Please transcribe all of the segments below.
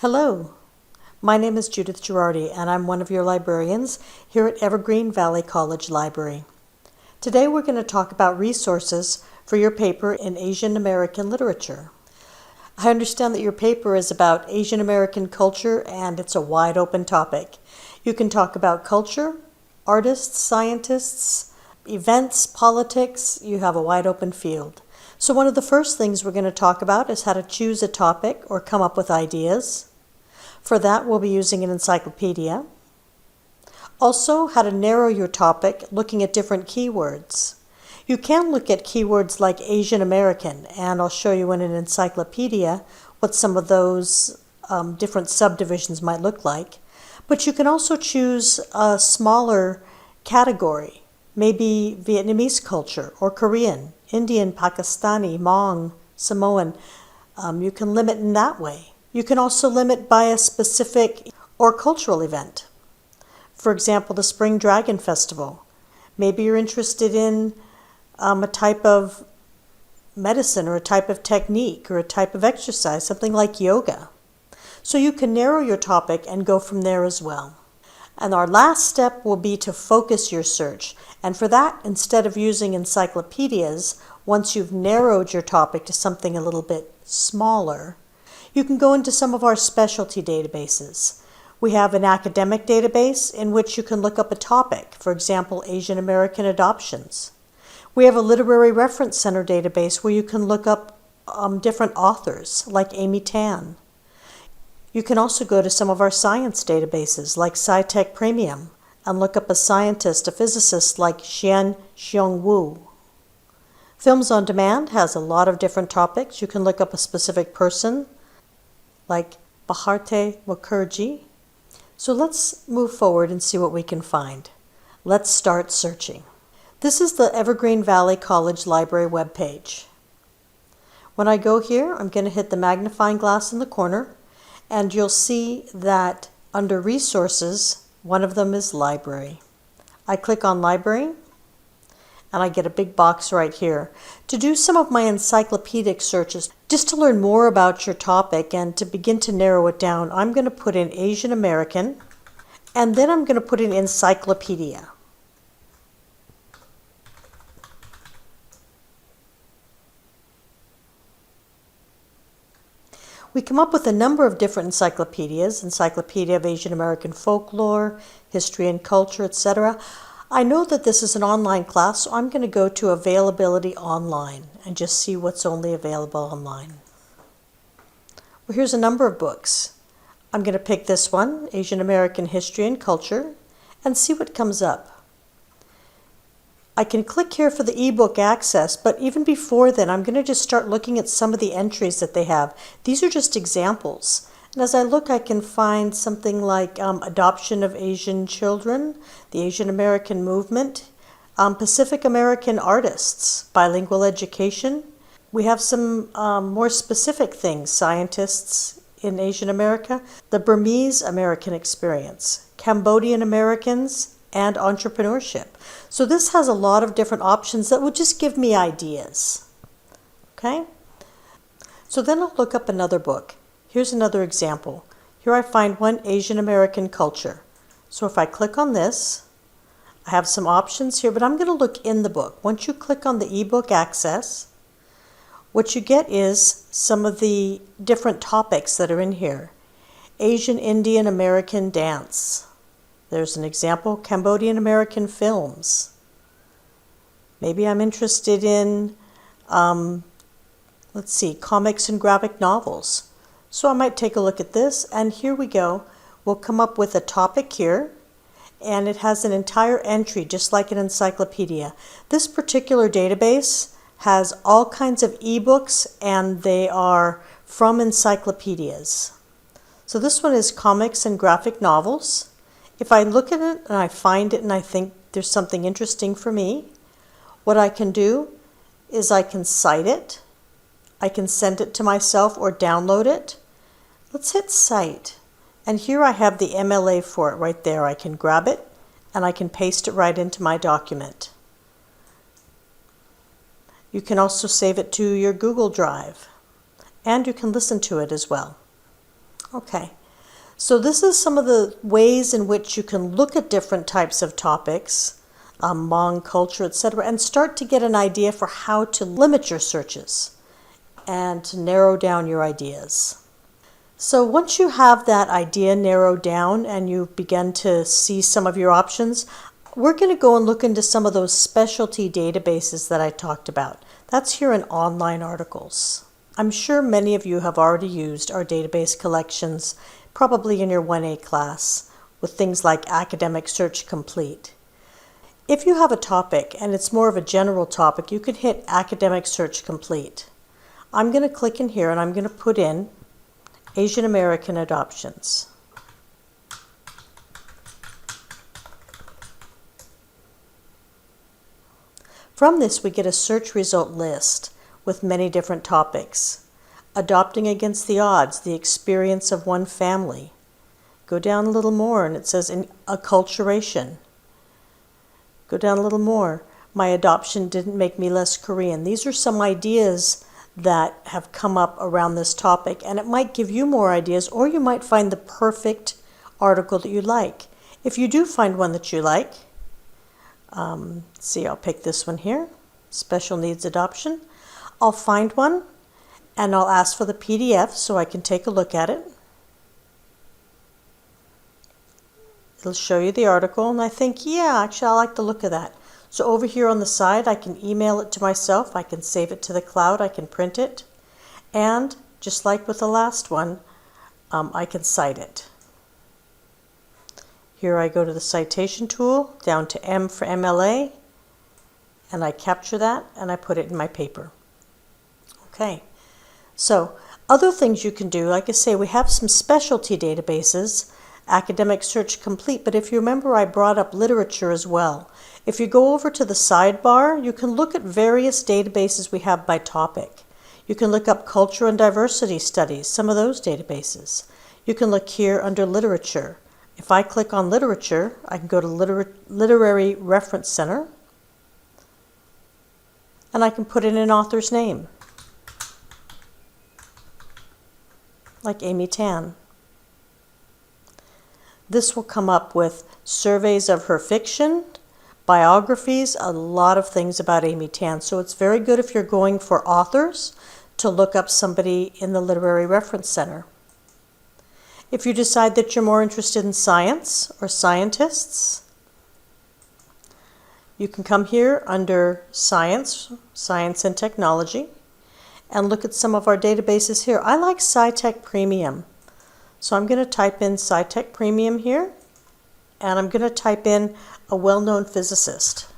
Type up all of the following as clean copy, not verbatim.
Hello, my name is Judith Girardi and I'm one of your librarians here at Evergreen Valley College Library. Today we're going to talk about resources for your paper in Asian American literature. I understand that your paper is about Asian American culture and it's a wide open topic. You can talk about culture, artists, scientists, events, politics. You have a wide open field. So one of the first things we're going to talk about is how to choose a topic or come up with ideas. For that, we'll be using an encyclopedia. Also, how to narrow your topic, looking at different keywords. You can look at keywords like Asian American, and I'll show you in an encyclopedia what some of those different subdivisions might look like. But you can also choose a smaller category, maybe Vietnamese culture, or Korean, Indian, Pakistani, Hmong, Samoan. You can limit in that way. You can also limit by a specific or cultural event. For example, the Spring Dragon Festival. Maybe you're interested in a type of medicine or a type of technique or a type of exercise, something like yoga. So you can narrow your topic and go from there as well. And our last step will be to focus your search. And for that, instead of using encyclopedias, once you've narrowed your topic to something a little bit smaller, you can go into some of our specialty databases. We have an academic database in which you can look up a topic, for example, Asian American adoptions. We have a literary reference center database where you can look up different authors, like Amy Tan. You can also go to some of our science databases, like SciTech Premium, and look up a scientist, a physicist like Xiong Wu. Films on Demand has a lot of different topics. You can look up a specific person, like Bharati Mukherjee. So let's move forward and see what we can find. Let's start searching. This is the Evergreen Valley College Library webpage. When I go here, I'm going to hit the magnifying glass in the corner, and you'll see that under Resources, one of them is Library. I click on Library, and I get a big box right here to do some of my encyclopedic searches. Just to learn more about your topic and to begin to narrow it down, I'm going to put in Asian American, and then I'm going to put in encyclopedia. We come up with a number of different encyclopedias, Encyclopedia of Asian American Folklore, History and Culture, etc. I know that this is an online class, so I'm going to go to Availability Online and just see what's only available online. Well, here's a number of books. I'm going to pick this one, Asian American History and Culture, and see what comes up. I can click here for the ebook access, but even before then, I'm going to just start looking at some of the entries that they have. These are just examples. And as I look, I can find something like Adoption of Asian Children, the Asian American Movement, Pacific American Artists, Bilingual Education. We have some more specific things, Scientists in Asian America, the Burmese American Experience, Cambodian Americans, and Entrepreneurship. So this has a lot of different options that will just give me ideas. Okay? So then I'll look up another book. Here's another example. Here I find one, Asian American Culture. So if I click on this, I have some options here, but I'm going to look in the book. Once you click on the ebook access, what you get is some of the different topics that are in here. Asian Indian American Dance. There's an example, Cambodian American Films. Maybe I'm interested in, comics and graphic novels. So I might take a look at this, and here we go. We'll come up with a topic here, and it has an entire entry, just like an encyclopedia. This particular database has all kinds of ebooks, and they are from encyclopedias. So this one is comics and graphic novels. If I look at it and I find it and I think there's something interesting for me, what I can do is I can cite it, I can send it to myself or download it. Let's hit cite. And here I have the MLA for it right there. I can grab it and I can paste it right into my document. You can also save it to your Google Drive, and you can listen to it as well. Okay, so this is some of the ways in which you can look at different types of topics, Hmong culture, etc., and start to get an idea for how to limit your searches and to narrow down your ideas. So once you have that idea narrowed down and you begin to see some of your options, we're going to go and look into some of those specialty databases that I talked about. That's here in online articles. I'm sure many of you have already used our database collections, probably in your 1A class, with things like Academic Search Complete. If you have a topic and it's more of a general topic, you can hit Academic Search Complete. I'm going to click in here and I'm going to put in Asian American adoptions. From this, we get a search result list with many different topics. Adopting against the odds, the experience of one family. Go down a little more and it says acculturation. Go down a little more. My adoption didn't make me less Korean. These are some ideas that have come up around this topic, and it might give you more ideas, or you might find the perfect article that you like. If you do find one that you like, see, I'll pick this one here, special needs adoption. I'll find one and I'll ask for the PDF so I can take a look at it. It'll show you the article, and I think, yeah, actually I like the look of that. So over here on the side, I can email it to myself, I can save it to the cloud, I can print it, and just like with the last one, I can cite it. Here I go to the citation tool, down to M for MLA, and I capture that and I put it in my paper. Okay, so other things you can do, like I say, we have some specialty databases, Academic Search Complete, but if you remember, I brought up literature as well. If you go over to the sidebar, you can look at various databases we have by topic. You can look up culture and diversity studies, some of those databases. You can look here under literature. If I click on literature, I can go to Literary Reference Center, and I can put in an author's name, like Amy Tan. This will come up with surveys of her fiction, biographies, a lot of things about Amy Tan. So it's very good if you're going for authors to look up somebody in the Literary Reference Center. If you decide that you're more interested in science or scientists, you can come here under Science, Science and Technology, and look at some of our databases here. I like SciTech Premium. So I'm going to type in SciTech Premium here, and I'm going to type in a well-known physicist.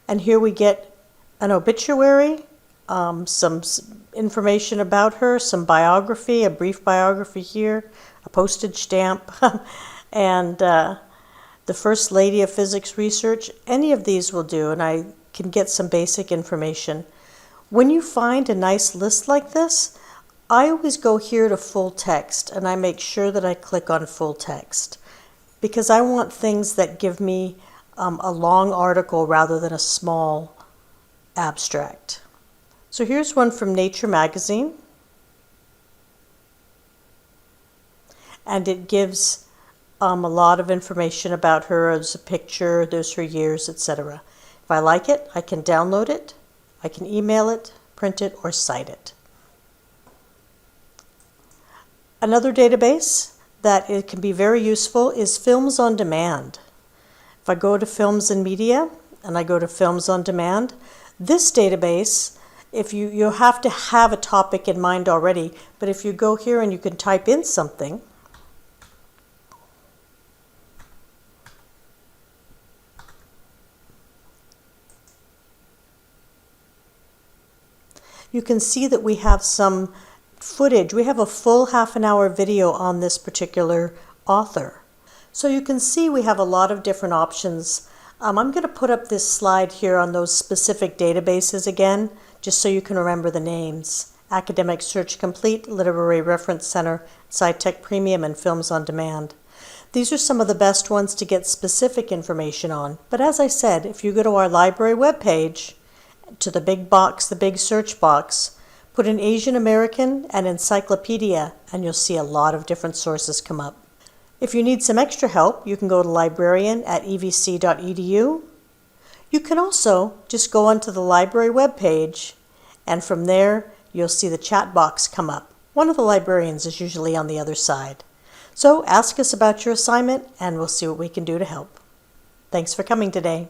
And here we get an obituary, some information about her, some biography, a brief biography here, a postage stamp, and the First Lady of Physics Research. Any of these will do, and I can get some basic information. When you find a nice list like this, I always go here to full text, and I make sure that I click on full text, because I want things that give me a long article rather than a small abstract. So here's one from Nature magazine, and it gives a lot of information about her. There's a picture, there's her years, etc. If I like it, I can download it, I can email it, print it, or cite it. Another database that it can be very useful is Films on Demand. If I go to Films and Media and I go to Films on Demand, this database, if you have to have a topic in mind already, but if you go here and you can type in something, you can see that we have some footage. We have a full half-an-hour video on this particular author. So you can see we have a lot of different options. I'm going to put up this slide here on those specific databases again, just so you can remember the names. Academic Search Complete, Literary Reference Center, SciTech Premium, and Films on Demand. These are some of the best ones to get specific information on. But as I said, if you go to our library webpage, to the big box, the big search box, put in Asian American and encyclopedia, and you'll see a lot of different sources come up. If you need some extra help, you can go to librarian@evc.edu. You can also just go onto the library webpage, and from there, you'll see the chat box come up. One of the librarians is usually on the other side. So ask us about your assignment, and we'll see what we can do to help. Thanks for coming today.